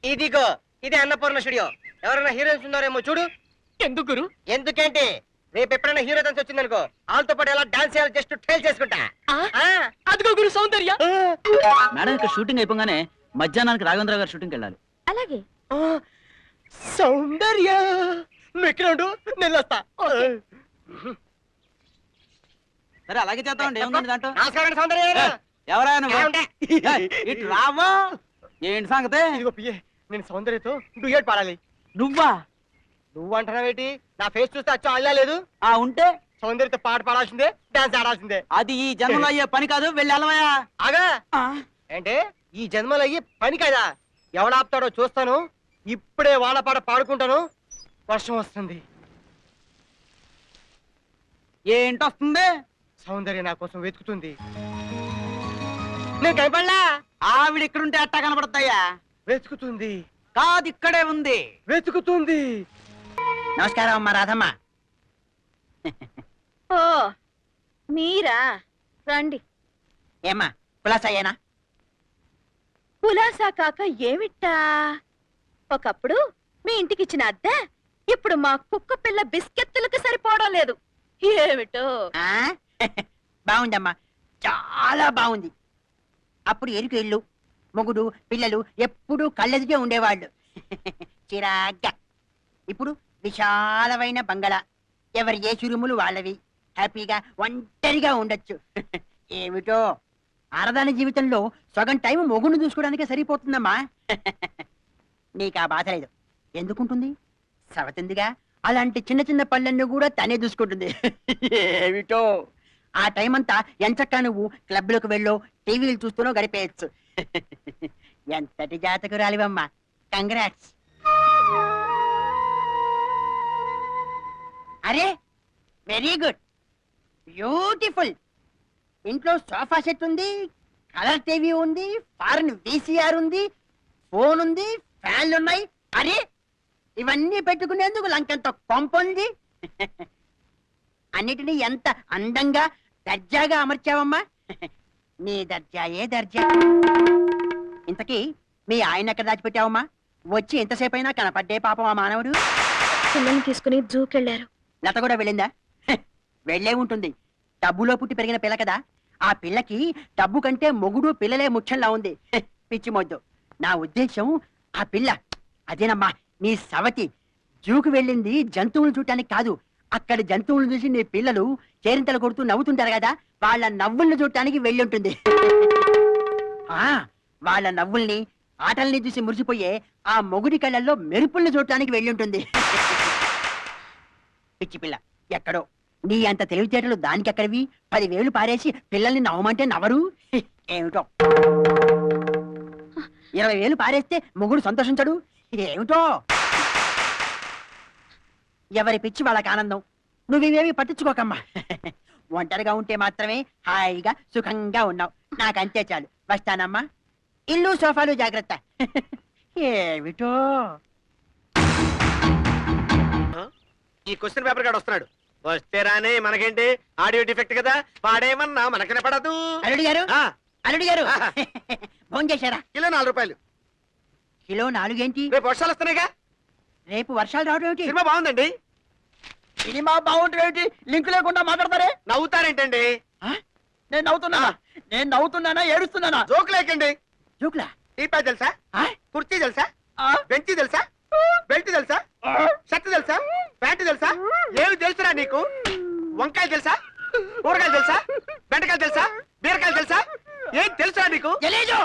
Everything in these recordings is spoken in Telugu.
ఇదిగో ఇది అన్నపూర్ణ స్టూడియో. ఎవరైనా హీరోయిన్స్ ఉన్నారేమో చూడు. ఎందుకు గురు? ఎందుకేంటి, రేపు ఎప్పుడైనా హీరో డాన్స్ వచ్చిందనుకో, వాళ్ళతో పాటు ఎలా డాన్స్ చేయాలి జస్ట్ ట్రైల్ చేసుకుంటా. అదిగో గురు సౌందర్య. మేడం ఇక్కడ షూటింగ్ అయిపోగానే మధ్యాహ్నానికి రాఘవేంద్ర గారు షూటింగ్కి వెళ్ళాలి. అలాగే. సౌందర్య నువ్వు ఇక్కడ ఉండు, నేను వస్తా. సరే అలాగే చేద్దామండి, ఏముందండి దాంట్లో. నమస్కారం సౌందర్య గారు. ఎవరా ఇటు రావా? ఏంటి సంగతే? ఇదిగో పియ్యే, నేను సౌందర్యతో డ్యూయట్ పాడాలి. నువ్వా? నువ్వు అంటున్నావేంటి? నా ఫేస్ చూస్తే అచ్చా అల్లా లేదు. ఆ ఉంటే సౌందర్యతో పాట పాడాల్సిందే, డాన్స్ ఆడాల్సిందే. అది ఈ జన్మలో అయ్యే పని కాదు, వెళ్ళి అలవయా. ఆగా ఏంటే, ఈ జన్మలో అయ్యి పని కదా. ఎవడాపుతాడో చూస్తాను. ఇప్పుడే వాళ్ళ పాట పాడుకుంటాను. వర్షం వస్తుంది. ఏంటొస్తుంది? సౌందర్య నా కోసం వెతుకుతుంది. నేను కనపడలా. ఆవిడ ఇక్కడుంటే అట్టా కనపడతాయా? వెతుకుతుంది. కాదు, ఇక్కడే ఉంది. వెతుకుతుంది. నమస్కారం అమ్మా రాధమ్మ. ఓ మీరా, రండి. ఏమ్మా కులాసయ్యేనా? కులాసా కాక ఏమిట్టా? ఒకప్పుడు మీ ఇంటికిచ్చిన అద్దె ఇప్పుడు మా కుక్క పిల్ల బిస్కెత్తులకు సరిపోవడం లేదు. ఏమిటో. బాగుందమ్మా, చాలా బాగుంది. అప్పుడు ఎరుకు ఇల్లు, మొగుడు పిల్లలు ఎప్పుడూ కళ్ళెదిగే ఉండేవాళ్ళు, చిరాగ్గా. ఇప్పుడు విశాలమైన బంగళా, ఎవరి ఏ చురుములు వాళ్ళవి, హ్యాపీగా ఒంటరిగా ఉండొచ్చు. ఏమిటో ఆడదాని జీవితంలో సగం టైం మొగుడు చూసుకోవడానికే సరిపోతుందమ్మా. నీకు ఆ బాధ లేదు. ఎందుకుంటుంది? సవతిందిగా. అలాంటి చిన్న చిన్న పనులన్నీ కూడా తనే చూసుకుంటుంది. ఏమిటో ఆ టైం అంతా ఎంచక్కా నువ్వు క్లబ్లకు వెళ్ళో టీవీలు చూస్తూనో గడిపేయచ్చు. ఎంతటి జాతకురాలివమ్మా. కంగ్రాట్స్. అరే వెరీ గుడ్, బ్యూటిఫుల్. ఇంట్లో సోఫా సెట్ ఉంది, కలర్ టీవీ ఉంది, ఫారెన్ VCR ఉంది, ఫోన్ ఉంది, ఫ్యాన్లు ఉన్నాయి. అరే ఇవన్నీ పెట్టుకునేందుకు లంకెంత కొంపొంది. అన్నిటినీ ఎంత అందంగా దర్జాగా అమర్చావమ్మా. నీ దర్జాయే దర్జా. ఇంతకీ మీ ఆయన ఎక్కడ దాచిపెట్టావమ్మా? వచ్చి ఎంతసేపు అయినా కనపడ్డే పాపం ఆ మానవుడు. పిల్లల్ని తీసుకుని జూకెళ్లారు. లత కూడా వెళ్ళిందా? వెళ్ళే ఉంటుంది. డబ్బులో పుట్టి పెరిగిన పిల్ల కదా. ఆ పిల్లకి డబ్బు కంటే మొగుడు పిల్లలే ముఖ్యంలా ఉంది. పిచ్చి మొద్దు. నా ఉద్దేశం ఆ పిల్ల అదేనమ్మా నీ సవతి జూకు వెళ్ళింది జంతువులు చూడటానికి కాదు. అక్కడ జంతువులను చూసి నీ పిల్లలు చేరింతలు కొడుతూ నవ్వుతుంటారు కదా, వాళ్ళ నవ్వుల్ని చూడటానికి వెళ్ళి ఉంటుంది. వాళ్ళ నవ్వుల్ని ఆటల్ని చూసి మురిసిపోయే ఆ మొగుడి కళ్ళల్లో మెరుపుల్ని చూడటానికి వెళ్ళి ఉంటుంది. పిచ్చి పిల్ల ఎక్కడో. నీ అంత తెలివితేటలు దానికెక్కడివి? 10,000 పారేసి పిల్లల్ని నవ్వమంటే నవ్వరు. ఏమిటో 20,000 పారేస్తే మొగుడు సంతోషించడు. ఏమిటో ఎవరి పిచ్చి వాళ్ళకి ఆనందం. నువ్వేమి పట్టించుకోకమ్మా. ఒంటరిగా ఉంటే మాత్రమే హాయిగా సుఖంగా ఉన్నావు. నాకంతే చాలు. వస్తానమ్మా. ఇల్లు సోఫాలు జాగ్రత్త. ఏమిటో ఈ క్వశ్చన్ పేపర్ గాడు వస్తున్నాడు. వస్తే రానే, మనకేంటి? ఆడియో డిఫెక్ట్ కదా, వాడేమన్నా మనకనే పడదు. అల్లుడు గారు, అల్లుడు గారు ఫోన్ చేశారా? కిలో 4 రూపాయలు. కిలో 4 ఏంటి? రేపు వర్షాలు వస్తున్నాయిగా. రేపు వర్షాలు రావడం ఏమిటి? సినిమా బాగుందండి. సినిమా బాగుంటుంది ఏంటి? లింక్ లేకుండా మాట్లాడతారే. నవ్వుతారేంటండి? నేను నవ్వుతున్నానా ఏడుస్తున్నానా? జోక్ లేకండి. జోకులా? టీపా తెలుసా? కుర్చీ తెలుసా? బెంచి తెలుసా? బెల్ట్ తెలుసా? షర్ట్ తెలుసా? ప్యాంటు తెలుసా? ఏమి తెలుసురా నీకు? వంకాయలు తెలుసా? కూరగాయలు తెలుసా? బెండకాయలు తెలుసా? బీరకాయలు తెలుసా? ఏం తెలుసా నీకు? తెలీదు.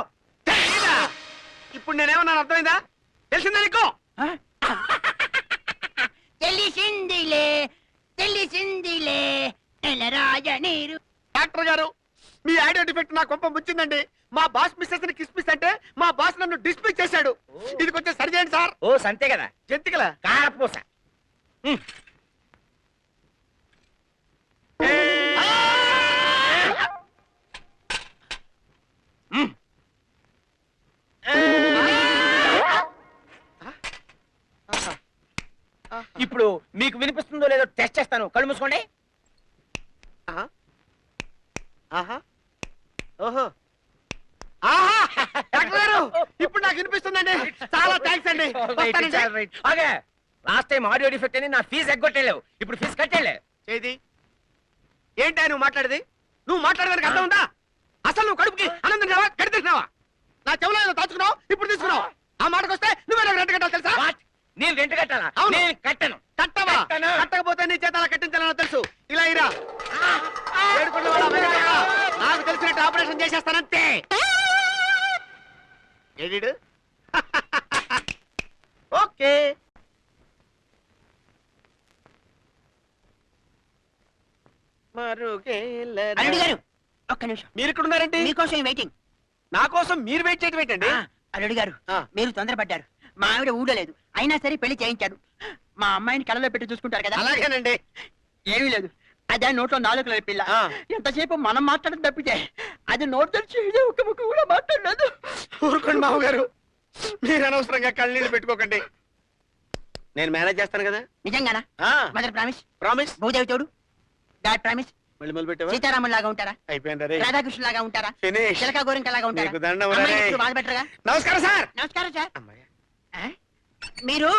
ఇప్పుడు నేనేమన్నా అర్థమైందా? తెలిసిందా నీకు? తెలిసిందిలే నీరు. డాక్టర్ గారు, మీ ఆడియో డిఫెక్ట్ నా కొంప ముచ్చిందండి. మా బాస్ మిస్సెస్ ని కిస్మిస్ అంటే మా బాస్ నన్ను డిస్మిస్ చేశాడు. ఇది కొంచెం సరి చేయండి సార్. ఓ సంతే కదా, జంతికల కారపూస. ఇప్పుడు మీకు వినిపిస్తుందో లేదో టెస్ట్ చేస్తాను. కళ్ళు మూసుకోండి. ఓహో, డాక్టర్ గారు ఇప్పుడు నాకు వినిపిస్తుందండి. చాలా వస్తానండి వస్తానండి. Okay last time audio defect అని నా ఫీజు ఎగ్గొట్టేలేవు ఇప్పుడు ఫీజు కట్టేలే చేది ఏంటా నువ్వు మాట్లాడేది? నువ్వు మాట్లాడడానికి అర్థం ఉందా? అసలు నువ్వు కడుపుకి అన్నం తిన్నావా గడి తిన్నావా? నా చెవులో ఏదో దాచుకున్నావు ఇప్పుడు తీసుకున్నావు. ఆ మాటకు వస్తే నువ్వే నాకు రెంట్ కట్టాలి తెలుసా? వాట్ నేను రెంట్ కట్టాలా? అవును. నేను కట్టను. కట్టవా? కట్టను. కట్టకపోతే నీ చేత అలా కట్టించాలని తెలుసు. ఇలా ఇరా ఏడుకున్న వాళ్ళ అమ్మాయి కాదురా. నాకు తెలిసినట్టు ఆపరేషన్ చేసేస్తానంతే. ఏడీడు ఓకే అల్లుడు గారు ఒక్క నిమిషం, మీరు ఇక్కడ ఉన్నారండి? మీకోసం వెయిటింగ్. నా కోసం మీరు వెయిట్ చేయడం ఏంటండి? అల్లుడు గారు ఆ. మీరు తొందరపడ్డారు. మా ఆవిడ ఊడలేదు, అయినా సరే పెళ్లి చేయించాడు. మా అమ్మాయిని కళ్ళలో పెట్టి చూసుకుంటారు కదా. అలాగేనండి. ఏమీ లేదు, అదే నోట్లో నాలుగు లేదు పిల్ల. ఆ. ఎంతసేపు మనం మాట్లాడడం తప్పితే అది నోట్ తెరిచి ఇదే ఒక్క ముక్క కూడా మాట్లాడలేదు. ఊరుకోండి మామగారు, మీరు అనవసరంగా కళ్ళనీళ్ళు పెట్టుకోకండి. నేను మేనేజ్ చేస్తాను కదా. నిజంగానా? ఆ మదర్ ప్రామిస్, ప్రామిస్. భూదేవి తోడు, డాడ్ ప్రామిస్. మళ్ళీ మొదలు పెట్టావా? సీతారాముల లాగా ఉంటారా? అయిపోయింది రే. రాధాకృష్ణ లాగా ఉంటారా? ఫినిష్. చిలక గోరింక లాగా ఉంటారా? నీకు దండం రా అమ్మాయిని రే. ఎప్పుడు బాధ పెట్టరుగా? నమస్కారం సార్. నమస్కారం సార్. అమ్మాయి ఆ? మీరు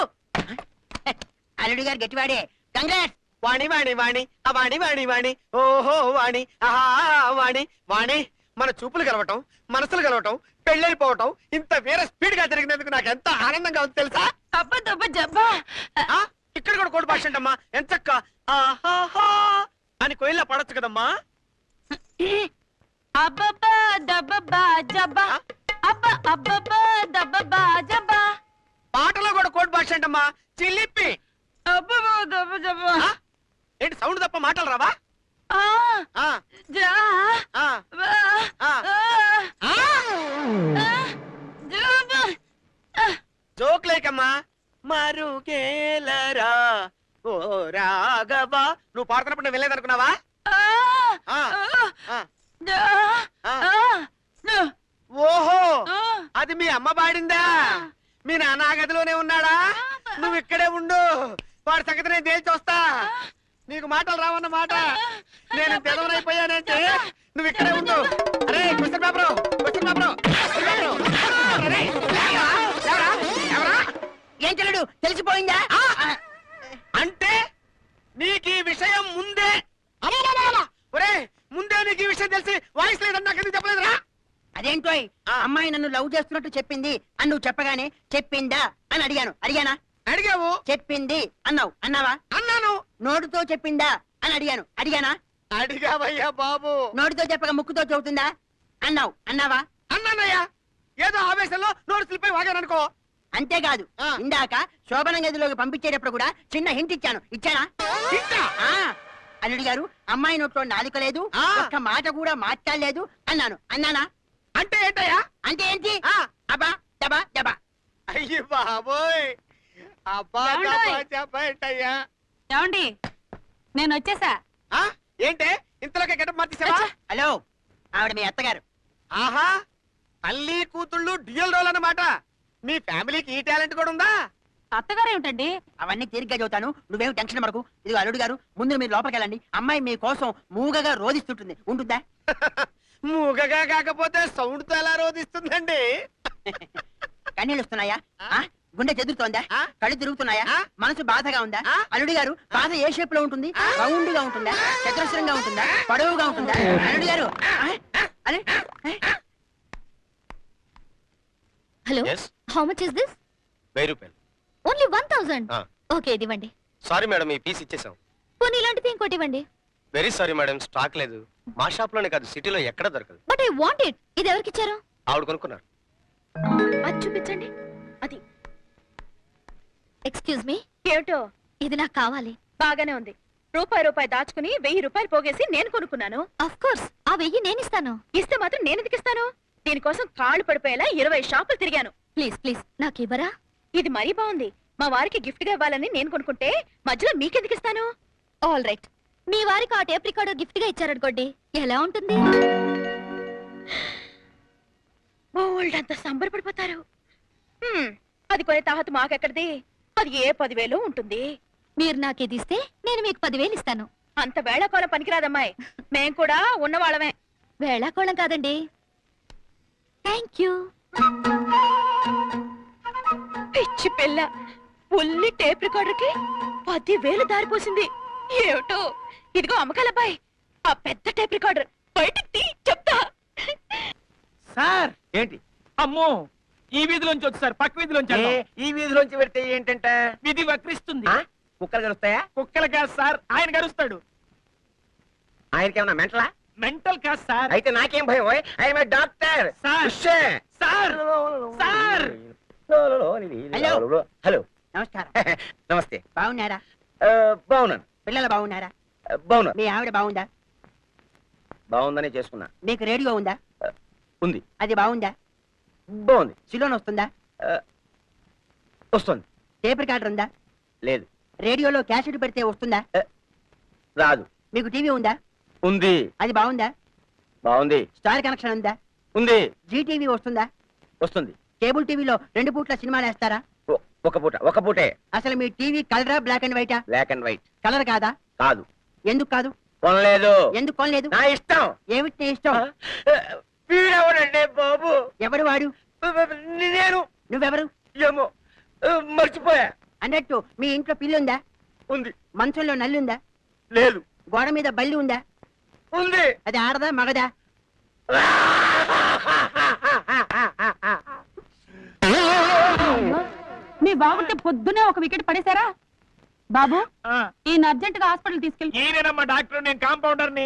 అల్లుడు గారు గట్టివాడే. కంగ్రాట్స్. వాణి వాణి వాణి ఆ వాణి వాణి వాణి ఓహో వాణి ఆహా వాణి వాణి మన చూపులు కలవటం మనసులు కలవటం పెళ్ళైపోవటం ఇంత వేరే స్పీడ్ గా జరిగినందుకు నాకు ఎంత ఆనందంగా ఉంది తెలుసా? జబ్బా ఆ ఇక్కడ కూడా కోడి భాష అంటమ్మా ఎంచక్క ఆహాహా అని కోయిల్లా పడొచ్చు కదమ్మా. అబ్బబ్బా దబ్బబ్బా జబ్బా అబ్బ అబ్బబ్బా దబ్బబ్బా జబ్బా పాటలో కూడా కోడి భాష అంటమ్మా చిల్లిప్పి. అబ్బబ్బా దబ్బ జబ్బా ఆ? ఏంటి సౌండ్ తప్ప మాటలు రావా? ఆ ఆ, జా ఆ, బా ఆ. ఆ జబ్బా జోక్ లేకమ్మా మరుగేలరా ఓ రాఘవా. నువ్వు పాడుతున్నప్పుడు నేను వెళ్ళేదనుకున్నావా? ఆ, ఆ, జా ఆ. ఓహో అది మీ అమ్మ పాడిందా? మీ నాన్న ఆ గదిలోనే ఉన్నాడా? నువ్వు ఇక్కడే ఉండు, వాడి సంగతి నేను తేల్చి వస్తా. నీకు మాటలు రావన్న మాట. నేను తెలవనైపోయానంటే నువ్వు ఇక్కడే ఉండు. అరే క్వశ్చన్ పేపరు క్వశ్చన్ పేపరు ఏం చెల్లుడు తెలిసిపోయిందా? అంటే నీకు ఈ విషయం ముందే అమ్మమ్మమ్మమ్మ! ఒరేయ్, ముందే నీకు ఈ విషయం తెలిసి వాయిస్ లేదని నాకు ఎందుకు చెప్పలేదురా? అదేంటోయ్, ఆ. అమ్మాయి నన్ను లవ్ చేస్తున్నట్టు చెప్పింది అని నువ్వు చెప్పగానే చెప్పిందా అని అడిగాను. అడిగానా? అడిగావు. చెప్పింది అన్నావు. అన్నావా? అన్నాను. నోటితో చెప్పిందా అని అడిగాను. అడిగానా? అడిగావయ్యా బాబు. నోటితో చెప్పక ముక్కుతో చెబుతుందా అన్నావు. అన్నావా? అన్నానయ్యా. ఏదో ఆవేశంలో నోరు స్లిప్ అయి వాగాననుకో. అంతేకాదు, ఆ. ఇందాక శోభన గదిలోకి పంపించేటప్పుడు కూడా చిన్న హింట్ ఇచ్చాను. ఇచ్చానా? ఇంకా ఆ అల్లుడి గారు, అమ్మాయి నోట్లో నాలుక లేదు, ఆ. ఒక్క మాట కూడా మాట్లాడలేదు అన్నాను. అన్నానా? అంటే ఏంటయ్యా? అంటే ఏంటి? ఆ. అబ్బా దబా దబా. అయ్యి బాబోయ్, అబ్బా ఏమండోయ్? దబ్బా చెప్పేంటయ్యా? ఏమండి నేను వచ్చేసా. ఆ? ఏంటే ఇంతలోకి గెటప్ మార్చేసావా? హలో, ఆవిడ మీ అత్తగారు. ఆహా, తల్లి కూతుళ్ళు డ్యూయల్ రోల్ అన్నమాట. మీ ఫ్యామిలీకి ఈ టాలెంట్ కూడా ఉందా? అత్తగారు ఏమిటండి? అవన్నీ తీరిగ్గా చెబుతాను, నువ్వేం టెన్షన్ పడకు. ఇదిగో అల్లుడు గారు, ముందు మీరు లోపలికి వెళ్ళండి. అమ్మాయి మీ కోసం మూగగా రోధిస్తుంటుంది. ఉంటుందా? మూగగా కాకపోతే సౌండ్ తో ఎలా రోధిస్తుందండి? కన్నీళ్ళు వస్తున్నాయా? ఆ? గుండె చెదురుతోందా? ఆ? కళ్ళు తిరుగుతున్నాయా? ఆ? మనసు బాధగా ఉందా? ఆ? అల్లుడి గారు, బాధ ఏ షేప్ లో ఉంటుంది? రౌండ్ గా ఉంటుందా? చతురస్రంగా ఉంటుందా? పొడవుగా ఉంటుందా? అల్లుడి గారు, అరే hello, Yes? How much is this? 1000 రూపాయలు. ఓన్లీ 1000. ఆ. ఓకే, ఇది ఇవ్వండి. సారీ మేడం ఈ పీస్ ఇచ్చేసాం. పోనీ ఇలాంటిది ఇంకోటి ఇవ్వండి. వెరీ సారీ మేడం స్టాక్ లేదు. మా షాప్ లోనే కాదు సిటీలో ఎక్కడ దొరకదు. But I want it. ఇది ఎవరికి ఇచ్చారు? ఆవిడ కొనుక్కున్నారు. అది చూపించండి. అది ఎక్స్క్యూజ్ మీ, ఏమిటో ఇది నాకు కావాలి. బాగానే ఉంది. రూపాయి దాచుకుని 1000 రూపాయలు పోగేసి నేను కొనుక్కున్నాను. ఆఫ్ కోర్స్, ఆ 1000 నేను ఇస్తాను. ఇస్తే మాత్రం నేను ఎందుకు ఇస్తాను? దీనికోసం కాళ్ళు పడిపోయేలా 20 షాపులు తిరిగాను. ప్లీజ్ ప్లీజ్ నాకు ఇవ్వరా? ఇది మరీ బాగుంది. మా వారికి గిఫ్ట్ గా ఇవ్వాలని నేను కొనుక్కుంటే మధ్యలో మీకెందుకు ఇస్తాను? ఆల్ రైట్, మీ వారికి ఆ టేప్ రికార్డర్ గిఫ్ట్ గా ఇచ్చారనుకోండి, ఎలా ఉంటుంది? బోల్డ్ అంత సంబరపడిపోతారు. అది కొనే తాహత మాకెక్కడిది? అది ఏ 10,000 ఉంటుంది. మీరు నాకు ఇది ఇస్తే నేను మీకు 10,000 ఇస్తాను. అంత వేళాకోళం పనికిరాదమ్మాయి. మేం కూడా ఉన్నవాళ్ళమే. వేళాకోళం కాదండి. Thank you. పిచ్చి పిచ్చి పిల్ల ఉల్లి టేప్ రికార్డర్ కి 10,000 దారిపోసింది. ఏమిటో ఇదిగో అమ్మకాలబ్బాయి, ఆ పెద్ద టేప్ రికార్డర్ బయటికి తీ చెప్తా. సార్ ఏంటి అమ్మో, ఈ వీధిలోంచి వచ్చి సార్ పక్క వీధిలోంచి ఏ, వెళ్దాం. ఈ వీధిలోంచి పెడితే ఏంటంట? వీధి వక్రిస్తుంది. ఆ? కుక్కలు గరుస్తాయా? కుక్కలు కాదు సార్, ఆయన గరుస్తాడు. ఆయనకేమన్నా మెంటలా? మెంటల్ కాదు సార్. అయితే నాకేం భయం? I'm doctor. Sir. Sir sir hello hello. నమస్కారం. నమస్తే. బాగున్నారా? బాగున్నాను. పిల్లలు బాగున్నారా? బాగున్నాను. మీ ఆవిడ బాగుందా? బాగుందనే చేసుకున్నా. మీకు రేడియో ఉందా? ఉంది. అది బాగుందా? బాగుంది. సిలోన్ వస్తుందా? వస్తుంది. టేప్ రికార్డర్ ఉందా? లేదు. రేడియోలో క్యాసెట్ పెడితే వస్తుందా? రాదు. మీకు టీవీ ఉందా? ఉంది. అది బాగుందా? బాగుంది. స్టార్ కనెక్షన్ ఉందా? ఉంది. జీ టీవీ వస్తుందా? వస్తుంది. కేబుల్ టీవీలో 2 పూట్ల సినిమాలు వేస్తారా? ఒక పూటే. అసలు మీ టీవీ కలరా బ్లాక్ అండ్ వైటా? Black and white. కలర్ కాదా? కాదు. ఎందుకు కాదు? కొనలేదు. ఎందుకు కొనలేదు? నా ఇష్టం. ఏమిటి నీ ఇష్టం? వీడెవడండి బాబు? ఎవడు వాడు? నేను నువ్వెవరు? ఏమో మర్చిపోయా. అన్నట్టు మీ ఇంట్లో పిల్లి ఉందా? ఉంది. మంచంలో నల్లి ఉందా? లేదు. గోడ మీద బల్లి ఉందా? ఉంది. అది ఆడదా మగదా? మీ బాబుకి పొద్దునే ఒక వికెట్ పడేశారా? బాబు, ఆ, ఈయన అర్జెంట్ గా హాస్పిటల్ తీసుకెళ్ళి. ఈయనేనమ్మా డాక్టర్, నేను కాంపౌండర్ ని.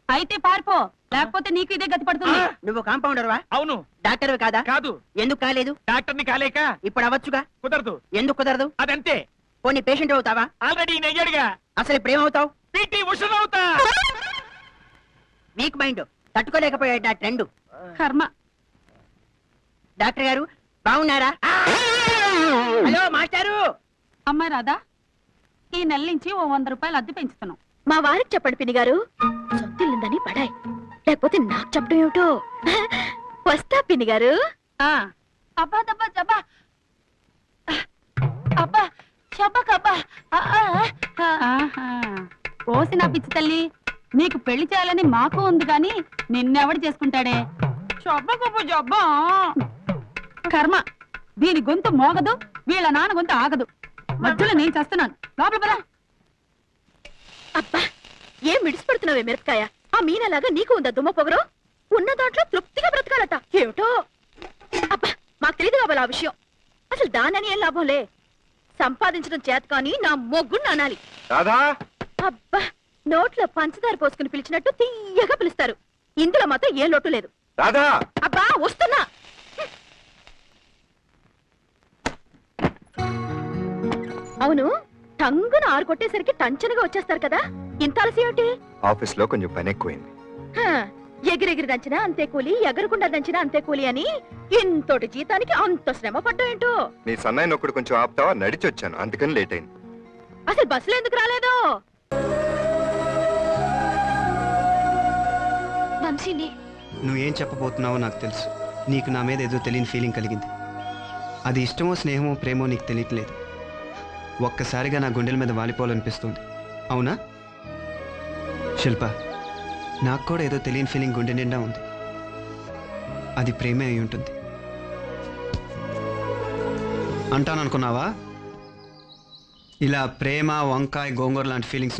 అయితే పారిపో, లేకపోతే నీకు ఇదే గతి పడుతుంది. నువ్వు కాంపౌండర్వా? అవును. డాక్టర్వి కాదా? కాదు. ఎందుకు కాలేదు? డాక్టర్ ని కాలేక ఇప్పుడు అవ్వచ్చుగా. కుదరదు. ఎందుకు కుదరదు? అదంతే. పోనీ పేషెంట్ అవుతావా? ఆల్రెడీ నెయ్యాడుగా. అసలు ఇప్పుడు ఏమవుతావు? పీటీ ఉషను అవుతా. వీక్ మైండ్ తట్టుకోలేకపోయాడు నా ట్రెండ్. కర్మ. డాక్టర్ గారు బాగున్నారా? హలో మాస్టారు. అమ్మాయి రాదా? ఈ నెల నుంచి ఓ 100 రూపాయలు అద్దె పెంచుతున్నాం. మా వారికి చెప్పండి పిన్ని గారు, సొంతిల్లుందని పడాయి, లేకపోతే నాకు చెప్పడం ఏమిటో. వస్తా పిన్ని గారు. ఆ, అబ్బా దబ్బా జబ్బా, అబ్బా షబ్బకబ్బా. ఓసి నా పిచ్చి తల్లి, నీకు పెళ్లి చేయాలని మాకు ఉంది గాని నిన్నెవడు చేసుకుంటాడే? షబ్బకబ్బా జబ్బా. కర్మ, దీని గొంతు మోగదు, వీళ్ళ నాన్న గొంతు ఆగదు. మధ్యలో నేను చేస్తున్నాను. లోపల పద. అబ్బా ఏం విడిచిపెడుతున్నావే మిరపకాయ? ఆ మీనలాగా నీకు ఉందా దుమ్మ పొగరు? ఉన్న దాంట్లో తృప్తిగా బ్రతకాలట. ఏమిటో అబ్బా, మాకు తెలియదు కాబోలు ఆ విషయం. అసలు దానని ఏం లాభంలే, సంపాదించడం చేత కానీ నా మొగ్గుని అనాలి. అబ్బా, నోట్లో పంచదార పోసుకుని పిలిచినట్టు తీయగా పిలుస్తారు. ఇందులో మాత్రం ఏ లోటు లేదు. అబ్బా వస్తున్నా. అవును, టంగున 6 కొట్టేసరికి టంచనగా వచ్చేస్తారు కదా, ఇంత ఆలస్యం ఏమిటి? ఆఫీస్ లో కొంచెం పని ఎక్కువైంది. హ, ఎగిరెగిరి దంచినా అంతే కూలి, ఎగరకుండా దంచినా అంతే కూలి అని ఇంతోటి జీతానికి అంత శ్రమ పడ్డా ఏంటో. నీ సన్నాయి నొక్కడు కొంచెం ఆపుతావా? నడిచొచ్చాను, అందుకని లేట్ అయింది. అసలు బస్సులో ఎందుకు రాలేదు? వంశీని నువ్వేం చెప్పబోతున్నావో నాకు తెలుసు. నీకు నా మీద ఏదో తెలియని ఫీలింగ్ కలిగింది. అది ఇష్టమో స్నేహమో ప్రేమో నీకు తెలియట్లేదు. ఒక్కసారిగా నా గుండెల మీద వాలిపోవాలనిపిస్తుంది. అవునా శిల్ప? నాకు కూడా ఏదో తెలియని ఫీలింగ్ గుండె నిండా ఉంది. అది ప్రేమే అయి ఉంటుంది అంటాననుకున్నావా? ఇలా ప్రేమ, వంకాయ, గోంగూర లాంటి ఫీలింగ్స్